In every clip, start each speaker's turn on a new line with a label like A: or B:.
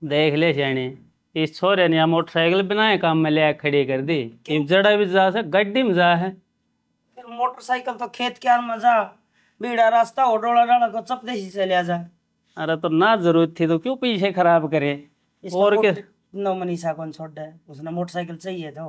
A: देख ले शानी, इस छोरे ने मोटरसाइकिल बनाए काम में ले खड़ी कर दी। इब जड़ा भी जा से गड्डी में जा है।
B: फिर मोटरसाइकिल तो खेत के मजा बीड़ा रास्ता ओडोला डाला को चपदे ही चले जा।
A: अरे तो ना जरूरत थी तो क्यों पीछे खराब करे।
B: इसका
A: और के
B: नो मनीषा कौन छोड़ दे, उसने मोटरसाइकिल चाहिए तो।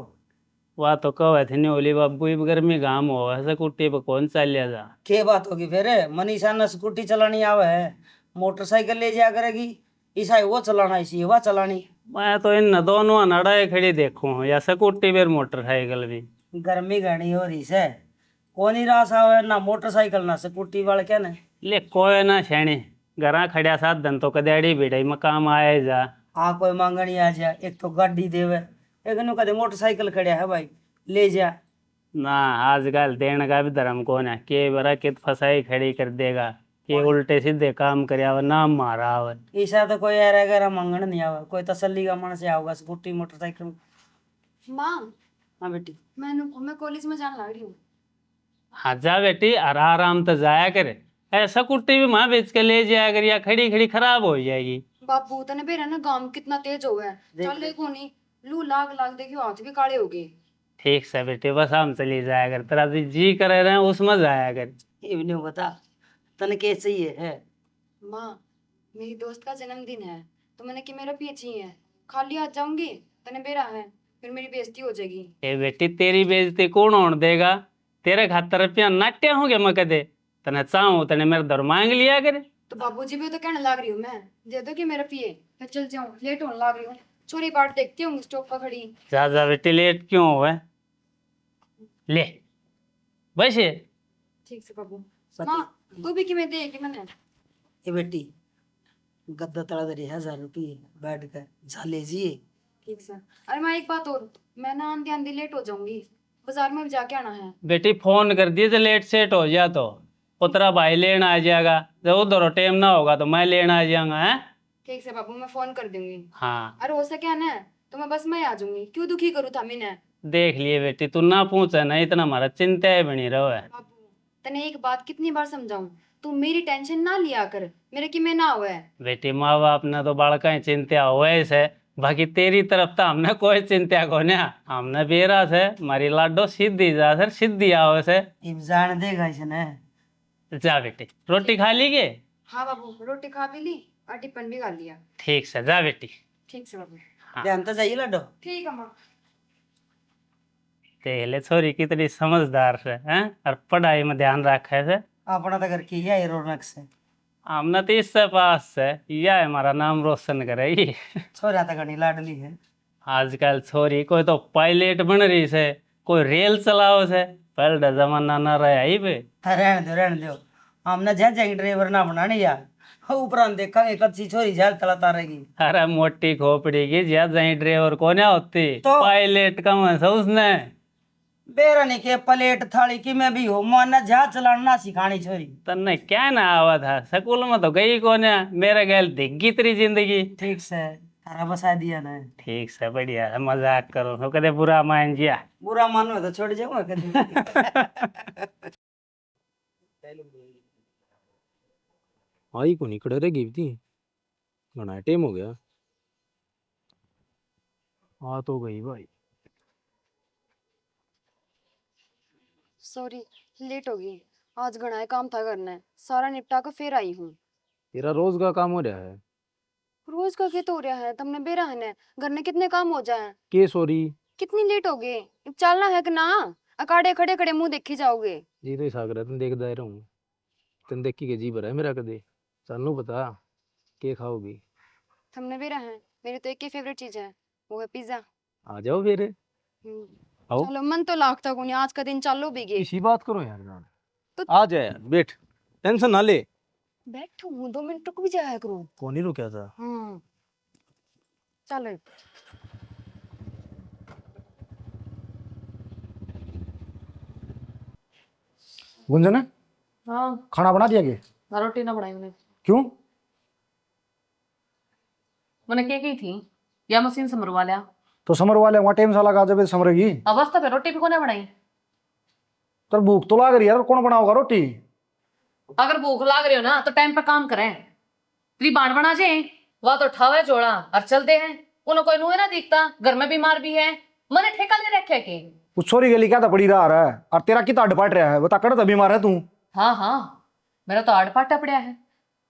A: वह तो कहे थे नहीं ओली बाबू इब गर्मी घाम हो ऐसे कुट्टी पे कौन चल जा।
B: के बात होगी फिर, मनीषा ने स्कूटी चलानी आवे है, मोटरसाइकिल ले जाया करेगी। ईसा वो चलाना इसी वह चलानी।
A: मैं तो इन दोनों नड़ाए खड़ी देखूं या स्कूटी फिर मोटरसाइकिल भी।
B: गर्मी घनी हो रही से कौन ही रास आवे ना मोटरसाइकिल ना स्कूटी वाले क्या ने।
A: ले कोई ना छेणी, घरा खड़िया साधन तो कदेड़ी भिड़ाई में काम आए जा।
B: हाँ कोई मांगनी आ जा, एक तो गाड़ी देवे, एक नु कदे मोटरसाइकिल खड़िया है भाई ले जा।
A: ना आजकल देने का भी धर्म कौन है, के बरा कित फसाई खड़ी कर देगा, के उल्टे सीधे काम करया हुआ नाम मारा हुआ।
B: ईसा तो कोई यार अगर मांगण नहीं आवे, कोई तसल्ली का मन से आओगा स्कूटी मोटरसाइकिल।
C: माँ
B: हाँ बेटी।
C: मैं कॉलेज में जाने लग रही हूँ।
A: हाँ जा बेटी, आराम तो जाया करे। ऐसा कुट्टी भी माँ बेच के ले जाया कर या खड़ी खड़ी खराब हो जाएगी।
C: बापू तने बेरा ना गांव कितना तेज हो गया है। चल देखो नहीं, लू लाग लाग देखियो हाथ भी काले हो गए।
A: ठीक से बेटी, बस हम चली जाया कर, तेरा जी करे रहे उसमें जाया कर।
B: ये भी नहीं बता तने के चाहिए है।
C: माँ मेरी दोस्त का जन्मदिन है तो मैंने कि मेरा पिए चाहिए, खाली हाथ जाऊंगी तने बेरा है, फिर मेरी बेइज्जती हो जाएगी।
A: ए बेटी तेरी बेइज्जती कौन होने देगा, तेरे खातर रुपया नाट्य हो गया मैं कदे, तने चाहूं तने मेरे दर मांग लिया करे।
C: तो बाबूजी भी तो कहने लग रही हूँ मैं, दे दो कि मेरा पिए, मैं चल जाऊँ, लेट होने लग रही हूँ। छोरी बाट देखती हूँ स्टॉप पर खड़ी।
A: जा जा बेटी, लेट क्यों हुआ, ले बस ये।
C: ठीक से बाबू। माँ तू भी कि मैं दे कि मैंने।
B: ये बेटी गद्दा तड़ा दे 1000 रुपये बैठ कर झाले जी।
C: ठीक सर। अरे मैं एक बात और, मैं ना आंधी आंधी लेट हो जाऊंगी, बाजार में भी जाके आना है।
A: बेटी फोन कर दिए तो लेट सेट हो जा तो उतरा भाई लेना आ जाएगा, जब उधर टाइम ना होगा तो मैं लेना आ जाऊंगा है।
C: ठीक से बाबू, मैं फोन कर दूंगी।
A: हाँ
C: अरे हो सके ना तो मैं बस मैं आ जाऊंगी, क्यों दुखी करूँ था मैंने।
A: देख लिए बेटी, तू ना पूछे ना इतना हमारा चिंता है बनी रहो है।
C: बाबू तने एक बात कितनी बार समझाऊं, तू मेरी टेंशन ना लिया कर, मेरे की मैं ना हुआ है।
A: बेटी माँ बाप ने तो बालका ही चिंता हुआ है, बाकी तेरी तरफ तो हमने कोई चिंता को ना, हमने बेरा से मारी लाडो सीधी जा सर सीधी आओ से।
B: इब जान देगा इसने।
A: जा बेटी, रोटी खा ली के।
C: हाँ बाबू, रोटी खा भी ली और टिफिन भी खा लिया।
A: ठीक से जा बेटी।
C: ठीक से बाबू।
A: हाँ
B: ध्यान तो जाइए लाडो।
C: ठीक है माँ।
A: देख ले छोरी कितनी समझदार से हैं, और पढ़ाई में ध्यान रखे से।
B: अपना तो घर की है रौनक से।
A: हमने तो इससे पास से यह हमारा नाम रोशन करेगी।
B: छोरा तो घनी लाडली है।
A: आजकल छोरी कोई तो पायलट बन रही से, कोई रेल चलाओ से, पहले जमाना ना रहा ही पे।
B: हाँ रहने दो हमने जहाँ जाएंगे ड्राइवर ना बनाने यार, ऊपर देखेंगे कच्ची छोरी झाल तलाता रहेगी।
A: अरे मोटी खोपड़ी की ज्यादा जाई ड्राइवर को ना होती,
B: तो
A: पायलट कम है से उसने।
B: बेरा नहीं के प्लेट थाली की मैं भी हो माना जहाँ चलाना सिखानी छोरी।
A: तन्ने क्या ना आवा था, स्कूल में तो गई को ना, मेरे गैल दिखगी तेरी जिंदगी।
B: ठीक से तारा बसा दिया ना।
A: ठीक से बढ़िया है, मजाक करो तो कदे बुरा मान जिया।
B: बुरा मानो तो छोड़ जाऊंगा कभी।
D: आई को नहीं खड़े रहेगी थी, घना टाइम हो गया। आ तो गई भाई।
C: सॉरी लेट हो गई, आज घना काम था करना है, सारा निपटा कर फिर आई हूँ।
D: तेरा रोज का काम हो रहा है
C: रोज का क्या तो हो रहा है, तुमने बेरा है ना, घर में कितने काम हो जाए।
D: के सॉरी।
C: कितनी लेट हो गए, अब चलना है कि ना, अकाड़े खड़े खड़े मुंह देखी जाओगे।
D: जी तो सागर है, तुम देखदा रहा हूँ, तुम देखी के जी भरा है मेरा कदे। चलू बता के खाओगी।
C: तुमने बेरा है, मेरी तो एक ही फेवरेट चीज है, वो है पिज्जा।
D: आ जाओ फिर। आओ
C: चलो मन तो लागता को नहीं, आज का दिन चालो भी गए।
D: इसी बात करो यार जान।
C: तो
D: आ जा यार बैठ, टेंशन ना ले।
C: बैठू हूँ, 2 मिनट रुक भी जाया करो।
D: कौन ही रुका था।
C: हाँ चलो।
E: गुंजन है
F: हाँ
E: खाना बना दिया गया?
F: ना रोटी ना बनाई मैंने।
E: क्यों?
F: मैंने क्या की थी, या मशीन से मरवा लिया।
E: तो समर वाले वहाँ टाइम सा लगा जब समरेगी।
F: अवस्था पे रोटी भी कोने बनाई।
E: तो भूख तो लाग रही है यार, कौन बनाओगा रोटी?
F: अगर भूख लाग रही हो ना तो टाइम पर काम करें, तेरी बाण बना जाए। वह तो ठावे जोड़ा और चलते हैं। उन्हें कोई नुए ना दिखता, घर में बीमार भी है। मैंने ठेका ले रखे के।
E: उस छोरी के लिए क्या था पड़ी रहा है और तेरा कितना अडपाट रहा है, बता कर तो बीमार है तू।
F: हाँ हाँ, मेरा तो आड़ पाटा पड़ा है।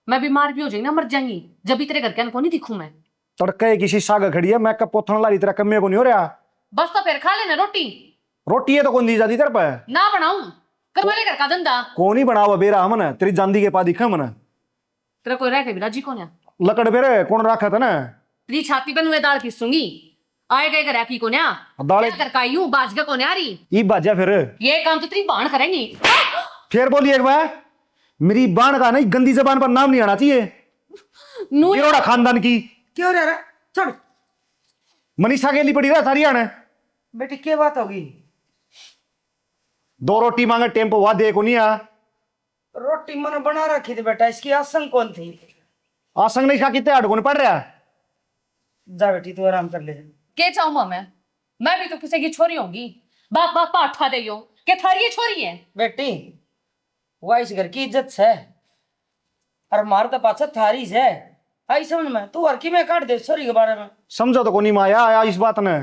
F: मैं बीमार भी हो जाएगी ना, मर जाएंगी, जब भी तेरे घर के को नहीं दिखूं मैं।
E: तड़के की शीशा का खड़ी है, मैं कब पोथन ला रही, तेरा कम्मे को नहीं हो रहा।
F: बस तो फिर खा लेना रोटी।
E: रोटी है तो कौन दी जाती तेरे पे।
F: ना बनाऊं, करवा ले घर का धंधा।
E: कौन ही बनावा बेरा हमने, तेरी जांदी के पा दिखा मैंने।
F: तेरा कोई रह के भी राजी कौन है?
E: लकड़ बेरे कौन रखा था ना।
F: तेरी छाती पे नुए दाल खींचूंगी। आए गए घर की कोन्या
E: दाले
F: क्या कर का यूं बाज का कोन्या रही।
E: ई बाजा फिर
F: ये काम तो तेरी बाण करेंगी।
E: फिर बोली एक बार, मेरी बाण का नहीं, गंदी जबान पर नाम नहीं आना चाहिए।
F: नू
E: किरोड़ा खानदान की
B: क्यों रह रहा छोड़।
E: मनीषा के लिए पड़ी रहा सारी आने।
B: बेटी क्या बात होगी?
E: 2 रोटी मांगे टेम्पो वा दे को नहीं आ।
B: रोटी मैंने बना रखी थी बेटा, इसकी आसंग कौन थी?
E: आसंग नहीं खा कितने अड़गोन पड़ रहा।
B: जा बेटी तू आराम कर ले।
F: के चाहूंगा मैं भी तो किसी की छोरी होंगी। बाप बाप पाठा दे के थारी ये छोरी है।
B: बेटी वह इस घर की इज्जत है और मार तो पाछा थारी से आई समझ में। तू हरकी में काट दे छोरी के बारे में।
E: समझो तो कोनी माया आया इस बात ने,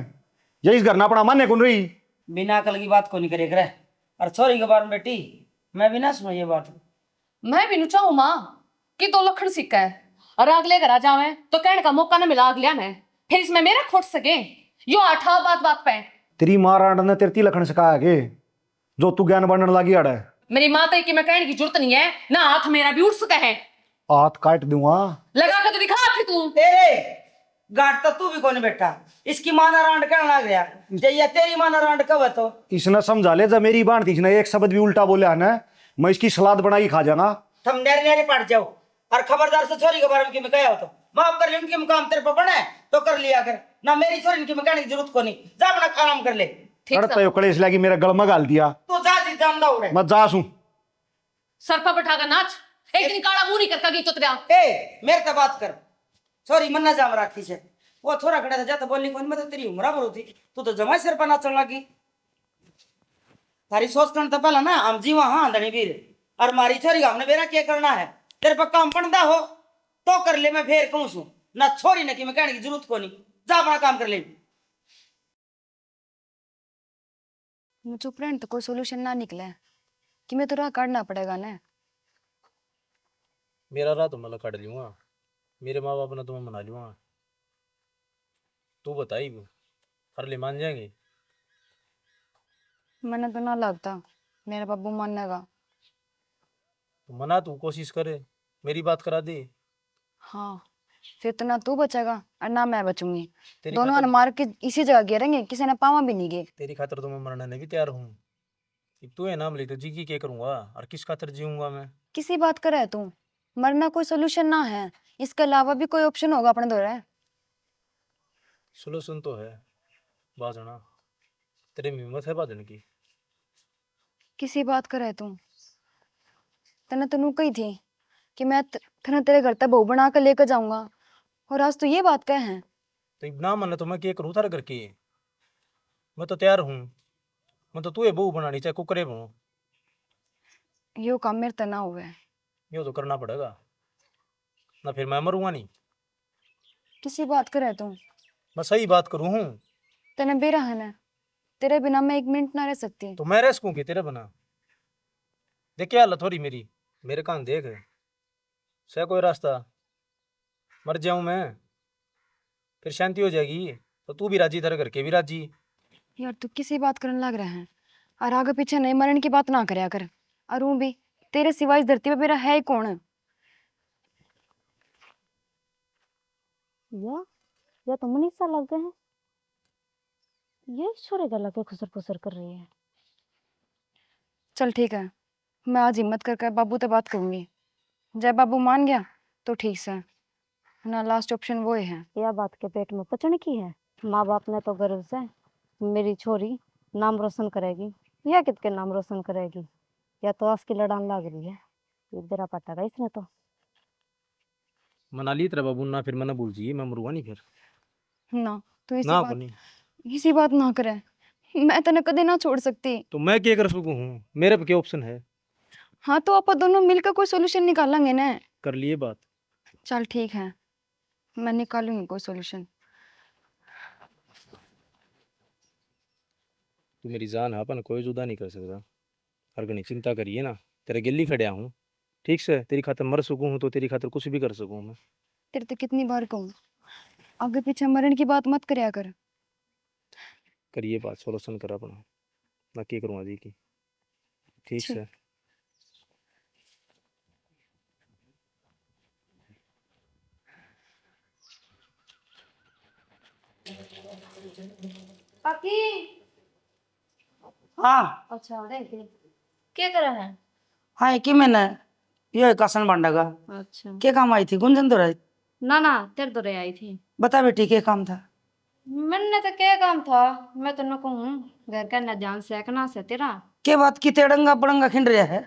E: ये इस घर ना अपना मान्य कौन रही।
B: बिना अकल की बात को नहीं करे करे। और छोरी के बारे में बेटी मैं भी ना सुनो ये बात।
F: मैं भी नु चाहूं मां कि 2 लखन सिक्का है और अगले घर आ जावे तो कहने का मौका ना मिला अगलिया ने, फिर इसमें मेरा खोट सके। यो आठा बात बात पे
E: तेरी माँ राड ने तेरती लखन सिखाया के जो तू ज्ञान बनने लगी अड़।
F: मेरी मां तो कि मैं कहने की जरूरत नहीं है ना, हाथ मेरा भी उठ सका है।
E: हाथ काट दूंगा।
F: लगा के तो दिखा फिर तू।
B: तेरे गाट तो तू भी कौन बैठा, इसकी माना रांड कहने लग गया। जैया तेरी माना रांड कब है तो
E: इसने समझा ले, जब मेरी बाण थी इसने एक शब्द भी उल्टा बोले है ना, मैं इसकी सलाद बनाई खा जाऊंगा।
B: तुम नेरे नेरे पड़ जाओ और खबरदार से छोरी के बारे में कि मैं कहा हो तो माफ कर ले। उनके मुकाम तेरे पर बने तो कर लिया कर ना, मेरी छोरी इनकी मैं कहने की जरूरत को नहीं। जा अपना आराम कर ले।
F: ठीक
E: अड़ता
F: सा
E: यो कलेश लगी मेरे गल में गाल दिया।
B: तू जा जी जानदा उड़े।
E: मैं जा सूं।
F: सरफा बैठा कर नाच, एक दिन काला मुंह नहीं करका गई तो तेरा।
B: ए मेरे से बात कर। छोरी मन्ना जाम राखी से वो छोरा खड़ा था जाता बोलनी कौन। मैं तो तेरी उम्र भर थी, तू तो जमा सिर पर नाचने लगी। थारी सोच करने तो पहला ना हम जी वहां अंधनी वीर और मारी छोरी हमने मेरा क्या करना है। तेरे पर काम बनता हो तो कर ले, मैं फेर कहूं सू ना छोरी ने कि मैं कहने की जरूरत को नहीं। जा अपना काम कर ले।
C: चुप रहने तो कोई सोल्यूशन ना निकले कि मैं तो राह काटना पड़ेगा ना।
D: मेरा राह तो मतलब काट लूंगा, मेरे माँ बाप ने तुम्हें मना लूंगा। तू बताई हर ले मान जाएंगे।
C: मैंने तो ना लगता मेरा बाबू मानेगा।
D: तो मना तू कोशिश करे, मेरी बात करा दे।
C: हाँ फिर तो ना तू बचेगा और ना मैं बचूंगी।
D: तेरी
C: दोनों
D: खातिर
C: ने मार के इसी जगह गिरेंगे, किसी ने पावा भी नहीं गए।
D: तेरी खातिर तो मैं मरने ने भी तैयार हूँ। कि तू है नाम ले तो जी की क्या करूंगा और किस खातिर जीऊंगा मैं।
C: किसी बात कर है तू? मरना कोई सोल्यूशन ना है, इसके अलावा भी कोई ऑप्शन होगा अपने दौरे।
D: सोल्यूशन तो है बाजना, तेरे में हिम्मत है बाजन की।
C: किसी बात कर है तू? तने तनु कही थी कि मैं थने तेरे घर तक बहू बना कर लेकर जाऊंगा और आज तो ये बात कह है।
D: तो ना मन तो मैं क्या करूँ थारे करके। मैं तो तैयार हूँ, मैं तो तू है बहू बनानी चाहे कुकरे बनू।
C: यो काम मेरे तना हुआ है।
D: ये तो करना पड़ेगा ना, फिर मैं मरूंगा नहीं।
C: किसी बात कर है तू?
D: मैं सही बात करूँ हूँ।
C: तने बेरा है ना, तेरे बिना मैं 1 मिनट ना रह सकती।
D: तो मैं रह सकूंगी तेरे बना। देख क्या हालत हो रही मेरी, मेरे कान देख से कोई रास्ता। मर जाऊं मैं फिर शांति हो जाएगी तो तू भी राजी, तेरे घर के भी राजी।
C: यार तू किसी बात करने लग रहा है और आगे पीछे नहीं मरण की बात ना करया कर। और वो भी तेरे सिवा इस धरती पे मेरा है ही कौन? या तो मनीषा लग गए हैं, ये छोरे गला के खुसर फुसर कर रही है। चल ठीक है, मैं आज हिम्मत करके बाबू से बात करूंगी। जब बाबू मान गया तो ठीक से ना, लास्ट ऑप्शन वो ही है।
G: यह बात के पेट में पचने की है। माँ बाप ने तो गर्व से मेरी छोरी नाम रोशन करेगी, या कितके नाम रोशन करेगी, या तो आस की लड़ान लाग रही है। ये बेरा पटागा इसने तो।
D: मना ली तेरा बाबू ना, फिर मना भूल जी मैं मरूंगा नहीं फिर।
C: ना तू
D: ना को नहीं
C: इसी बात ना करे, मैं तेने कदे ना छोड़ सकती।
D: तो मैं क्या कर सकूं हूँ, मेरे पे क्या ऑप्शन है।
C: हाँ तो आप दोनों मिलकर कोई सोल्यूशन निकालेंगे ना।
D: कर लिए बात।
C: चल ठीक है, मैं निकालूंगी कोई सॉल्यूशन।
D: तू मेरी जान है, अपन कोई जुदा नहीं कर सकता। हर घनी चिंता करिए ना, तेरे गिल्ली खड़िया हूँ। ठीक से तेरी खातिर मर सकूँ हूँ तो तेरी खातिर कुछ भी कर सकूँ मैं।
C: तेरे तो कितनी बार कहूँ, आगे पीछे मरण की बात मत करया कर।
D: करिए बात, सोल्यूशन कर अपना, नक्की करूँगा जी की। ठीक
C: ठीक।
D: से।
G: काकी
B: हाँ
G: अच्छा देख क्या करा है।
B: हाँ कि मैंने ये कसन बंडा का
G: अच्छा
B: क्या काम आई थी गुंजन तो रही।
G: ना तेरे तो रे आई थी।
B: बता बेटी क्या काम था।
G: मैंने तो क्या काम था, मैं तो न कहूँ घर का न ध्यान सेकना से तेरा।
B: क्या बात की तेड़ंगा पड़ंगा खिंड रहा है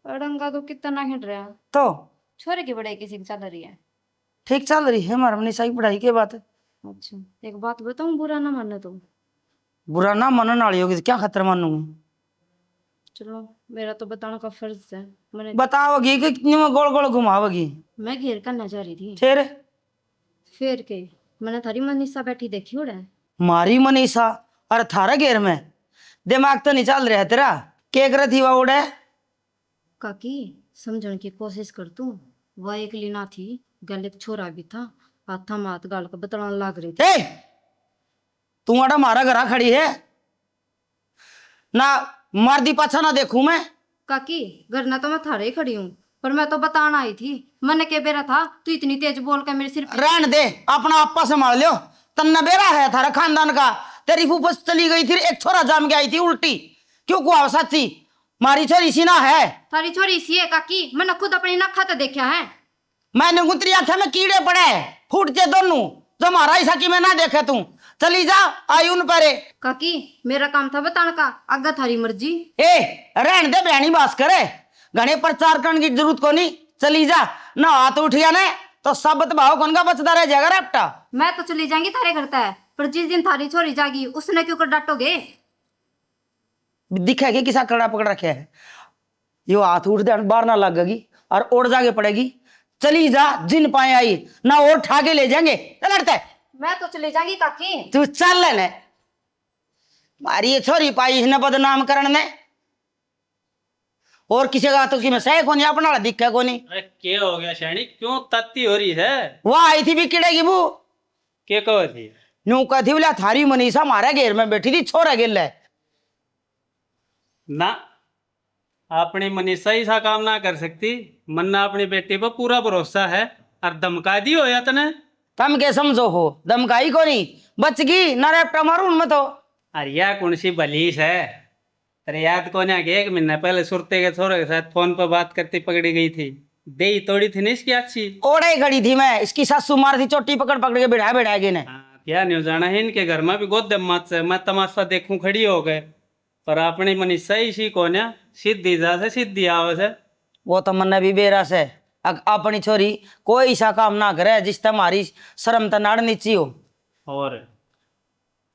G: अड़ंगा तो कितना हिट रहा।
B: तो
G: छोरे की पढ़ाई किसी की चल रही है।
B: ठीक चल रही है हमारा मनीषा की पढ़ाई की बात है।
G: अच्छा एक बात बताऊं, बुरा ना मानना तुम।
B: बुरा ना मनन वाली होगी तो क्या खतर मानूंगी।
G: चलो मेरा तो बताने का फर्ज है। मैंने
B: बताओगी कि कितनी में गोल गोल घुमाओगी।
G: मैं घेर करना चाह रही थी।
B: फिर
G: के मैंने थारी मनीषा बैठी देखी उड़ा।
B: मारी मनीषा और थारा घेर में दिमाग तो नहीं चल रहा है तेरा। क्या कर थी वह उड़े।
G: काकी समझने की कोशिश कर तू। वह एक लीना थी, गल एक छोरा भी था। हाथा मात गाल का बतलाने लाग रही थी।
B: ए तू आड़ा मारा घरा खड़ी है ना, मार दी पाछा ना देखूं मैं।
G: काकी घर ना तो मैं थारे ही खड़ी हूँ, पर मैं तो बताना आई थी। मैंने के बेरा था तू इतनी तेज बोल के मेरे सिर पे।
B: रहन दे अपना आपा संभाल लियो। तन्ना बेरा है थारा खानदान का। तेरी फूफस चली गई थी, एक छोरा जाम के आई थी उल्टी। क्यों कुआ सच्ची मारी छोरी सीना है।
G: थारी छोरी सी है काकी, मैंने खुद अपनी नखा तो देखा है।
B: मैंने गुतरी आख्या में कीड़े पड़े फूटते दोनों, जो मारा ऐसा कि मैं ना देखे तू। चली जा आई उन परे।
G: काकी मेरा काम था बताने का, आगा थारी मर्जी।
B: ए रहन दे बहनी बास करे, घने प्रचार करने की जरूरत को नहीं। चली जा ना हाथ उठिया ने तो सबत भाव कौन का बचता रह जाएगा रपटा।
G: मैं तो चली जाऊंगी थारे घर तक, पर जिस दिन थारी छोरी जागी उसने क्यों कर डांटोगे।
B: दिखेगी किसा कड़ा पकड़ रखे है। यो हाथ उठ दे बाहर ना लगेगी और ओढ़ जाके पड़ेगी। चली जा जिन पाए आई ना और ठाके ले जाएंगे। चल लड़ते
G: मैं तो चली जाऊंगी काकी।
B: तू चल लेने मारी ये छोरी पाई इसने बदनाम करने ने। और किसी का तो कि मैं सह कोनी अपना दिखे कोनी।
A: अरे क्या हो गया शैणी, क्यों तत्ती हो रही है।
B: वह आई थी भी किड़ेगी बू
A: क्या कहो थी।
B: न्यू कहती बोला थारी मनीषा मारा घेर में बैठी थी छोरा गिल है।
A: ना अपनी मनीषा ही सा काम ना कर सकती। मन्ना अपनी बेटी पर पूरा भरोसा है और धमका दी हो या तने।
B: तुम क्या समझो हो दमकाई को नहीं बच गई ना रेपटा मारू उनमें तो।
A: अरे यह कौन सी बलीस है। अरे याद को ना कि 1 महीना पहले सुरते के छोरे के साथ फोन पर बात करती पकड़ी गई थी। दे तोड़ी थी ना इसकी अच्छी।
B: ओढ़े ही खड़ी थी मैं, इसकी सासू मार थी चोटी पकड़ पकड़ के बिठाया बिठाया गई ने।
A: हाँ, क्या न्यूज आना है इनके घर में भी गोदम मत से मैं तमाशा देखूं खड़ी हो गए। पर अपनी मनीषा ही सी कौन है, सीधी जा से सीधी आवे से।
B: वो तो मन भी बेरस है। अपनी छोरी कोई ऐसा काम ना करे जिस तुम्हारी शर्म तो नाड़ नीची हो।
A: और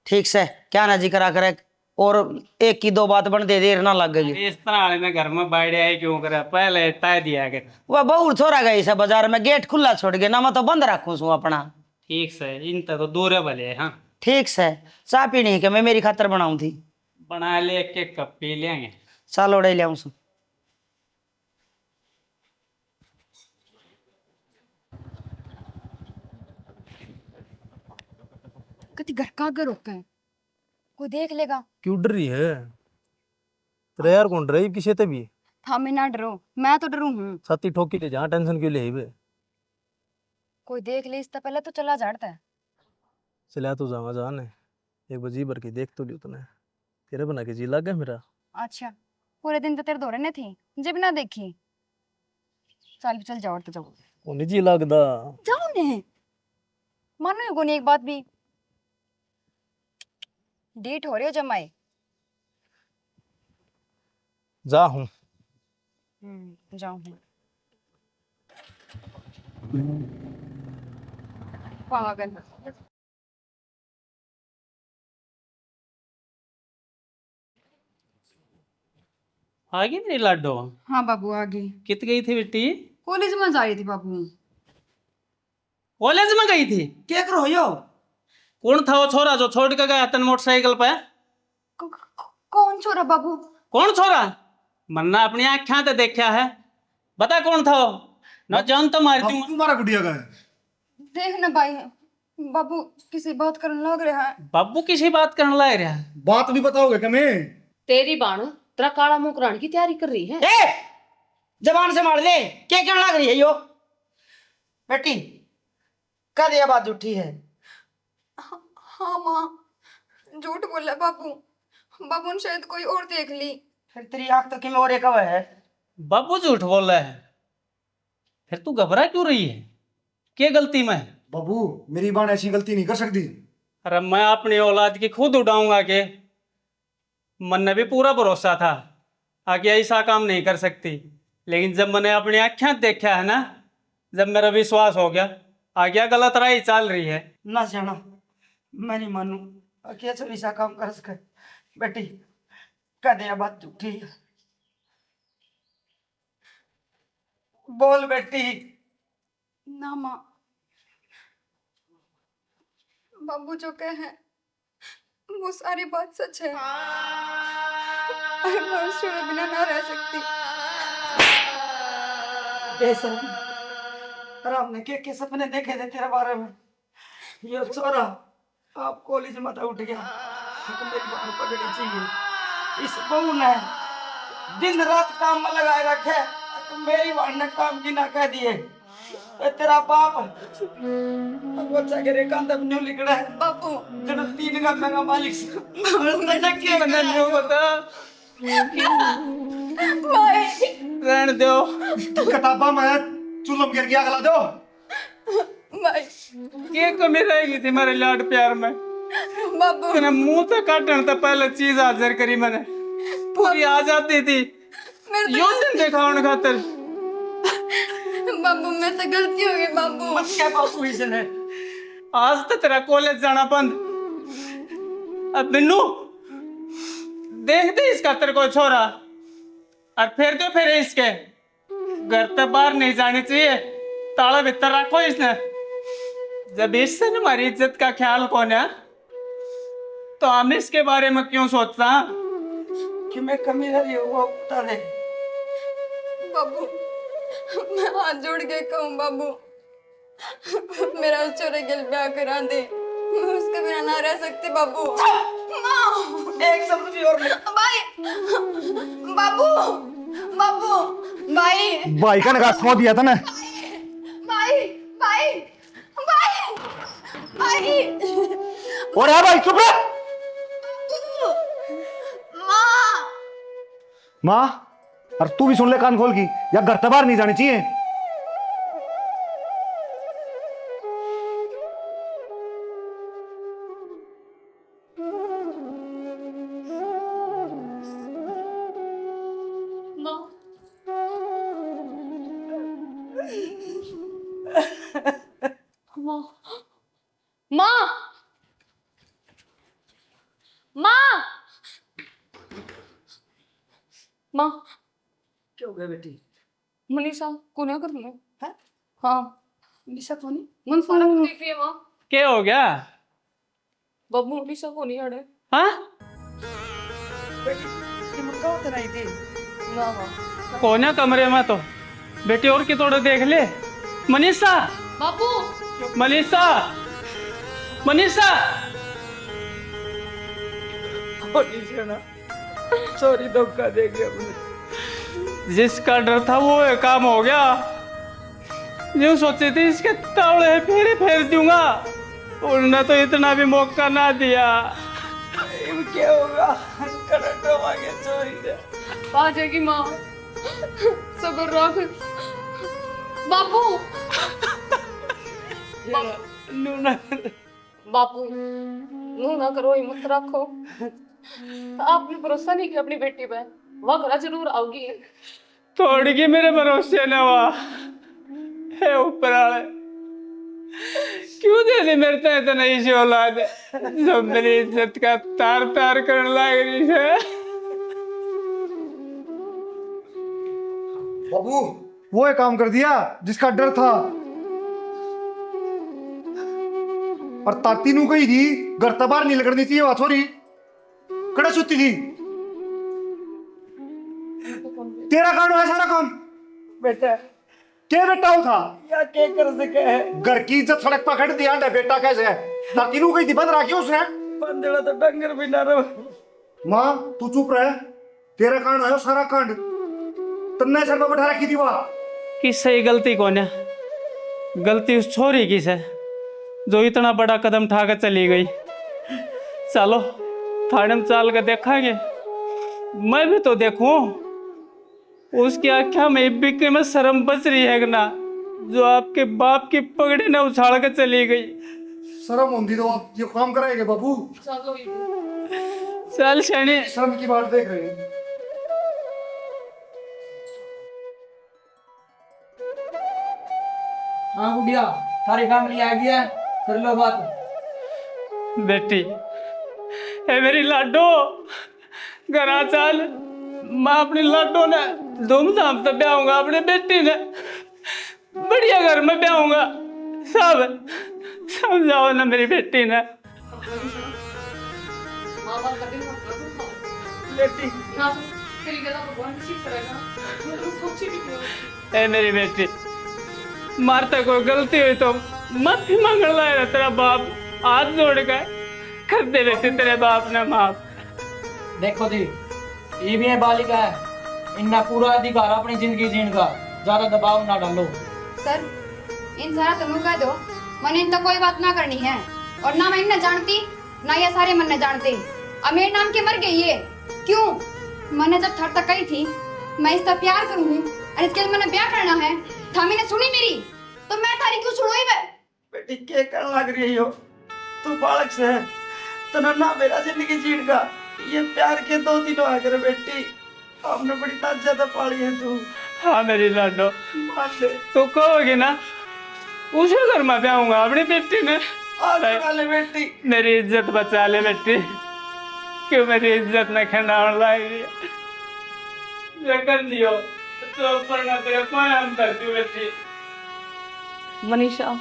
B: ठीक से क्या ना जी करा करे और एक की दो बात बन दे देर ना लग गई।
A: इस तरह वाले ने घर में बाड़े आए क्यों करे, पहले तय दिया के।
B: वह बहुत छोरा गई से बाजार में गेट खुला छोड़ गया ना, मैं तो बंद रखूं सू अपना।
A: ठीक से इन तो दूर है भले। हाँ
B: ठीक से चाय पीनी है कि मैं मेरी खातर बनाऊं थी।
A: बना ले, एक कप पी लेंगे।
B: चल ओढ़े लिया सू।
C: कति घर का आगे रोका है, कोई देख लेगा।
D: क्यों डर रही है तेरा यार, कौन ड्राइव किसे तभी
C: था मैं ना डरो, मैं तो डरू हूँ।
D: छाती ठोकी ले जहाँ टेंशन क्यों ले बे।
C: कोई देख ले इससे पहले तो चला जाता है।
D: चला तो जावा जान है, एक बार जी भर के देख तो लियो तूने, तेरे बना के जी लग गया मेरा।
C: अच्छा पूरे दिन तो तेरे दौरे ने थी, जब ना देखी। चल जाओ तो जाओ
D: उन्हें जी लगदा।
C: जाओ ने मानो को नहीं एक बात भी। डेट हो रही हो जमाई।
D: जा हूँ
C: जाओ पागल।
A: आ गई मेरी लाडो।
C: हाँ बाबू आ गई।
A: कित गई थी बेटी।
C: कॉलेज में जा रही थी बाबू।
A: कॉलेज में गई थी?
B: क्या करो यो?
A: कौन था वो छोरा जो छोड़ के गया तन मोटरसाइकिल पे?
C: कौन छोरा बाबू?
A: कौन छोरा? मन्ना अपनी आँखें ते देखा है, बता कौन था वो? ना जान तो मार दूंगा।
E: तुम्हारा गुड़िया का है।
C: देख ना भाई, बाबू किसी बात करने लग रहा है।
A: बाबू किसी बात करने लग रहा है?
E: बात भी बताओगे क्या मैं?
F: तेरी बाण तेरा काला मुंह कराने की तैयारी कर रही है।
B: ए जबान से मार ले, क्या कहने लग रही है यो? बेटी कद ये बात झूठी है?
C: हाँ माँ, झूठ बोला बाबू। बाबू ने शायद कोई और देख ली।
B: फिर तेरी आंख तो कि और एक है।
A: बाबू झूठ बोल रहा है? फिर तू घबरा क्यों रही है? क्या गलती में?
E: बाबू मेरी बाण ऐसी गलती नहीं कर सकती।
A: अरे मैं अपनी औलाद की खुद उड़ाऊंगा के। मन ने भी पूरा भरोसा था आगे ऐसा काम नहीं कर सकती, लेकिन जब मैंने अपनी आँखें देखा है ना, जब मेरा विश्वास हो गया आगे गलत राह चल रही है।
B: ना जाना मैं नहीं मानू, क्या छोरी सा काम कर सके। बेटी कद ये बात झूठी है? बोल बेटी।
C: ना माँ, बाबू जो कहे वो सारी बात सच है। और मैं उस छोरे बिना ना रह सकती।
B: राम ने के सपने देखे थे तेरे बारे में? ये छोरा आप कॉलेज में तो उठ गया तो मेरी बात पकड़ी चाहिए। इस बहू ने दिन रात काम में लगाए रखे, तो मेरी बात ने काम की ना कह दिए। तो तेरा बाप बच्चा के रेखांत अब न्यू लिख रहा है
C: बाबू
B: जब 3 का मेगा मालिक से
A: मैंने न्यू बता
C: भाई,
A: रहने दो।
E: किताबा में चुलम गिर गया गला दो।
C: भाई,
A: क्या कमी रहेगी थी मेरे लाड प्यार में?
C: बाबू,
A: तेरे मुंह तो काटने तो पहले चीज हाजिर करी मैंने, पूरी आ जाती थी।
C: मेरे
A: यो दिन देखा उन खातर।
C: बाबू मैं तो गलती हो गई बाबू।
B: मत क्या बापू इसने।
A: आज तो तेरा कॉलेज जाना बंद। अब बिन्नू देख दे इसका तेरे को छोरा, और फिर इसके घर से बाहर नहीं जानी चाहिए, ताला भीतर रखो इसने। जब इससे हमारी इज्जत का ख्याल कौन है, तो हम इसके बारे में क्यों सोचता?
B: कि मैं कमी रही हूँ वो बता दे।
C: बाबू मैं हाथ जोड़ के कहूँ बाबू, मेरा उस छोरे के ब्याह करा दे। मैं उसके बिना ना रह सकती बाबू। माँ,
B: एक शब्द भी और नहीं।
C: भाई, बाबू, बाबू, भाई,
E: भाई का नगा सौ दिया था ना।
C: भाई, भाई, भाई, भाई,
E: और है भाई चुप रह।
C: माँ,
E: माँ और तू भी सुन ले कान खोल की, या घर से बाहर नहीं जानी चाहिए।
F: माँ, माँ, माँ,
B: क्या हो गया बेटी?
F: मनीषा को ना कर ले।
B: हैं?
F: हाँ,
B: निशा तो नहीं?
F: मन सारा कुछ देख रही है माँ।
A: क्या हो गया?
F: बाबू मनीषा को नहीं अड़े।
A: हाँ
B: बेटी ये मुर्गा होता नहीं थी।
F: ना माँ।
A: कोने कमरे में तो बेटी और की थोड़े देख ले। मनीषा,
F: बाबू,
A: मनीषा, मनीषा।
B: सॉरी धोखा दे गया हमने।
A: जिसका डर था वो ये काम हो गया। यूं सोची थी इसके तावड़े फेर दूंगा, उन्होंने तो इतना भी मौका ना दिया।
B: क्या होगा? करंट आ गया चोरी से।
F: आ जाएगी माँ, सबर रख। बाबू, बापू नू ना करो, हिम्मत रखो। आपने भरोसा नहीं किया अपनी बेटी पे, वह घर जरूर आओगी।
A: थोड़ी की मेरे भरोसे न हुआ है ऊपर वाले। क्यों दे दी मेरे तो इतना ही औलाद जो मेरी इज्जत का तार तार करने लग रही है।
E: बाबू वो एक काम कर दिया जिसका डर था। और ताती नु कही थी घर तो बाहर नहीं लगनी चाहिए वहां छोरी कड़े सुती थी तेरा काम है सारा काम
B: बेटा
E: क्या बेटा हो था
B: या क्या कर सके है
E: घर की इज्जत सड़क पर खड़ दिया है बेटा कैसे है ताती नु कही थी बंद रखी उसने
B: बंदेड़ा तो डंगर भी ना रहो
E: माँ तू चुप रहे तेरा कांड है सारा कांड तन्ने सर पर बैठा रखी थी वहां
A: किससे ये गलती कौन है? गलती उस छोरी की से जो इतना बड़ा कदम उठाकर चली गई। चलो थाने में चाल कर देखेंगे, मैं भी तो देखूं उसकी आख्या में बिके में शर्म बच रही है ना, जो आपके बाप की पगड़ी ने उछाल कर चली गई।
E: शर्म होंगी तो आप ये काम कराएंगे बाबू
A: चल शनि
E: शर्म की बात देख रहे हैं
B: हाँ गुड़िया सारी फैमिली आ गया कर लो बात
A: बेटी है मेरी लाडो घर आ चल। मैं अपनी लाडो ने धूमधाम से ब्याहूंगा, अपनी बेटी ने बढ़िया घर में ब्याहूंगा। सब समझाओ ना मेरी बेटी ने।
F: माँ बाप का दिल मत रखो।
B: बेटी
F: ना तेरी गला भगवान किसी तरह का मैं सोची भी नहीं।
A: ए मेरी बेटी मारते कोई गलती हुई तो माफी मांग रहा तेरा बाप हाथ जोड़ कर कर दे बेटी तेरे बाप ने माफ।
B: देखो जी ये भी है बालिका है इनका पूरा अधिकार अपनी जिंदगी जीने का ज्यादा दबाव ना डालो
C: सर इन सारा तनु कह दो मैंने इन तो कोई बात ना करनी है और ना मैं इन्हें जानती ना ये सारे मन ने जानते। अब मेरे नाम के मर गई ये क्यों? मैंने जब थर तक कही थी मैं इसका प्यार करूंगी और इसके लिए मैंने ब्याह करना है थामी ने सुनी मेरी तो मैं तारी क्यों सुनोई वे?
B: बेटी क्या करने लग रही हो तू बालक से है तो ना मेरा जिंदगी जीने का ये प्यार के 2 दिन आ गए बेटी आपने बड़ी ताज ज्यादा पाली है तू
A: हाँ मेरी लाडो
B: मान ले
A: तो कहोगी ना उसे घर में ब्याहूंगा अपनी बेटी ने।
B: आज बना ले बेटी
A: मेरी इज्जत बचा ले बेटी, क्यों मेरी इज्जत में खंडावन लाएगी? जो कर दियो तो ऊपर ना तेरे कोई हम कर दियो बेटी।
F: मनीषा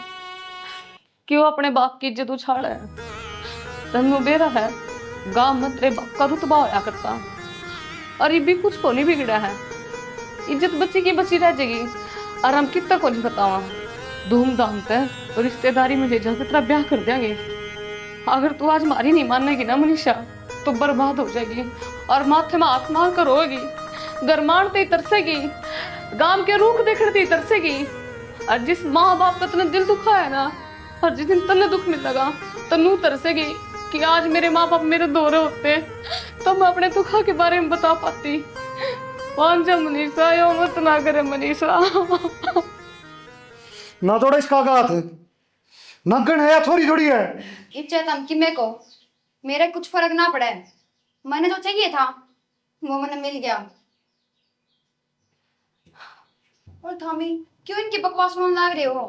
F: क्यों अपने बाप की इज्जत उछाड़ा है? तन्नू बेरा है गांव में तेरे बाप का रुतबा होया करता और ये भी कुछ को नहीं बिगड़ा है। इज्जत बच्ची की बची रह जाएगी और हम कितना को नहीं बतावा धूमधाम से और रिश्तेदारी में ले जाकर तेरा ब्याह कर देंगे। अगर तू आज मारी नहीं मानेगी ना मनीषा तो बर्बाद हो जाएगी और माथे में हाथ मार कर रोएगी। घर मानते ही तरसेगी, गांव के रूख देखते ही तरसेगी। और जिस माँ बाप का तने दिल दुखा है ना और जिस दिन तने दुख मिलेगा तन्नू तरसेगी कि आज मेरे माँ बाप मेरे दौरे होते तो मैं अपने दुखा के बारे में बता पाती। कौन जा मनीषा यो मत ना करे मनीषा।
E: ना थोड़ा इसका हाथ नगन है या थोड़ी थोड़ी है
C: इच्छा धमकी में को मेरे कुछ फर्क ना पड़े। मैंने जो चाहिए था वो मैंने मिल गया। और थामी क्यों इनकी बकवास सुनने लग रहे हो?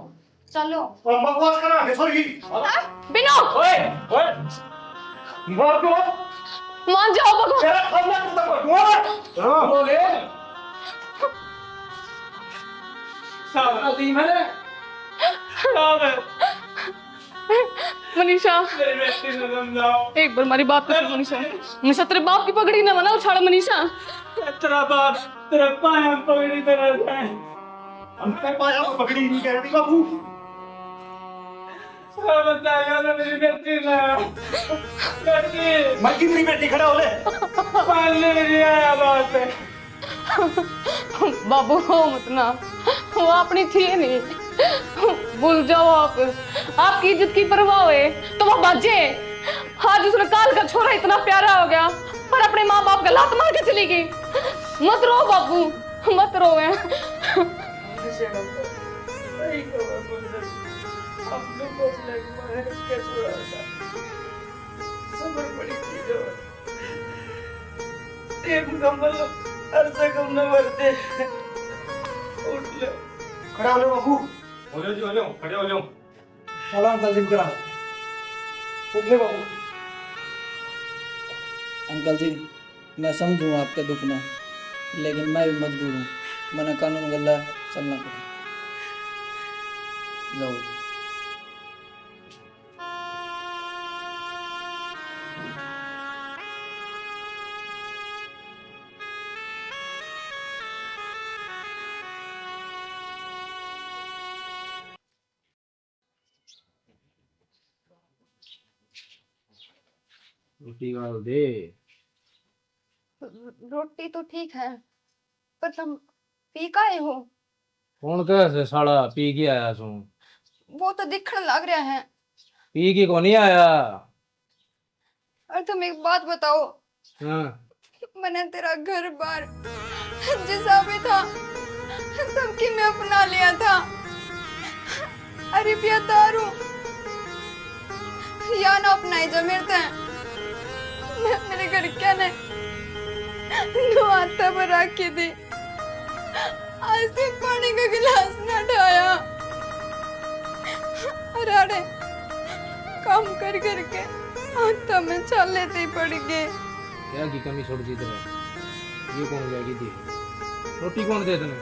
C: चलो
E: और बकवास करा के थोड़ी
F: बिनो
E: ओए ओए मार दो
F: मान जाओ बकवास।
E: तेरा खाना तक मार
B: बोले
A: सब
B: अजीम है
A: सब
F: मनीषा
A: मेरी बेटी ने समझाओ।
F: एक बार हमारी बात कर मनीषा। मनीषा तेरे बाप की पगड़ी ना बना उछाड़ मनीषा।
A: तेरा बाप तेरे पाया पगड़ी तेरा जाए।
E: हम पे पाया पकड़ी नहीं कह रही बाबू
A: सब बताया ना मेरी बेटी ने बेटी
E: मैं कितनी बेटी खड़ा हो ले
A: पालने नहीं आया बात है।
F: बाबू हो मत ना वो अपनी थी नहीं भूल जाओ आप। आपकी इज्जत की परवाह हुए तो वो बाजे। आज उसने काल का छोरा इतना प्यारा हो गया पर अपने माँ बाप का लात मार के चली गई। मत रो बाबू मत रो
B: अपने को लगी मैं इसके छोड़ा था सबर बड़ी चीज है एक मुकम्मल अरसे कम न भरते उठ ले
E: खड़ा हो ले बाबू
D: हो जाओ खड़े हो जाओ।
B: चलो अंकल जी करा उठ ले बाबू अंकल जी मैं समझूँ आपके दुख में लेकिन मैं भी मजबूर हूँ मैंने कानून गल्ला चलना पड़ा जाओ
D: रोटी गाल दे।
C: रोटी तो ठीक है, पर तुम पी काहे हो?
D: कौन कैसे साला पी के आया सू?
C: वो तो दिखने लग रहा है।
D: पी के को नहीं आया।
C: और तुम एक बात बताओ,
D: हाँ
C: मैंने तेरा घर बार जैसा भी था सबकी मैं अपना लिया था। अरे पिया दारू या ना अपनाई जमीर थे। मेरे घर क्या ने दो आता पर रखी थी, आज तक पानी का गिलास न ढाया। अरे काम कर करके आता में चल लेते ही पड़ गए।
D: क्या की कमी छोड़ दी तेरे? ये कौन जाएगी थी? रोटी कौन दे तने?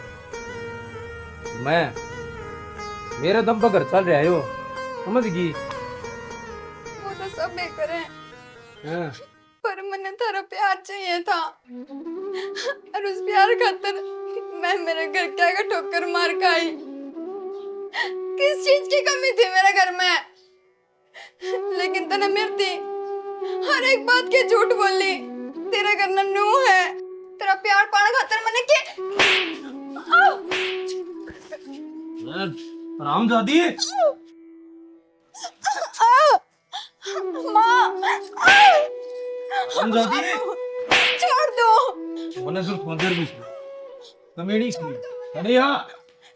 D: मैं मेरे दम पर घर चल रहा है वो, समझ गई?
C: वो तो सब में करे,
D: हाँ
C: पर मैंने तेरा प्यार चाहिए था, और उस प्यार खातिर मैं मेरे घर क्या का ठोकर मार खाई। किस चीज की कमी थी मेरे घर में? लेकिन तने मिलती हर एक बात के झूठ बोली। तेरे घर नन्नू है, तेरा प्यार पाने खातिर मैंने के
D: हरामजादी।
C: माँ
D: हरामजादी।
C: छोड़ दो,
D: मैंने सिर्फ मंदिर भी कमेडी की। अरे यार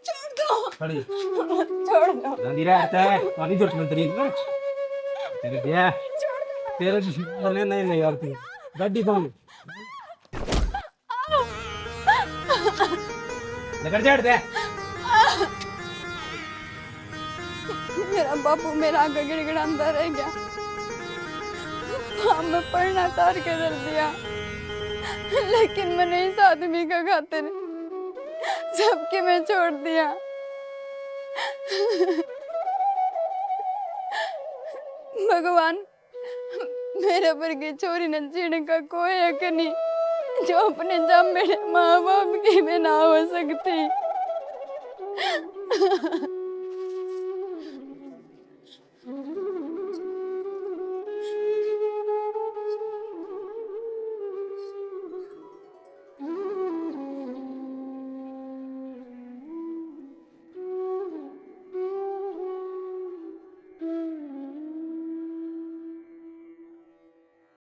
C: छोड़ दो,
D: खड़ी
C: छोड़ दो,
D: गांधी रहता है और इधर मंत्री ना तेरे क्या तेरे नहीं नहीं नहीं यार तू गाड़ी कौन लेकर चढ़ दे।
C: मेरा बापू मेरा आगे गिड़गिड़ाता रह गया। हाँ, मैं पढ़ना तार के दर दिया, लेकिन मैंने इस आदमी का खातिर सबके मैं छोड़ दिया। भगवान, मेरे पर की चोरी न जीने का कोई हक नहीं, जो अपने जब मेरे माँ बाप की भी ना हो सकती।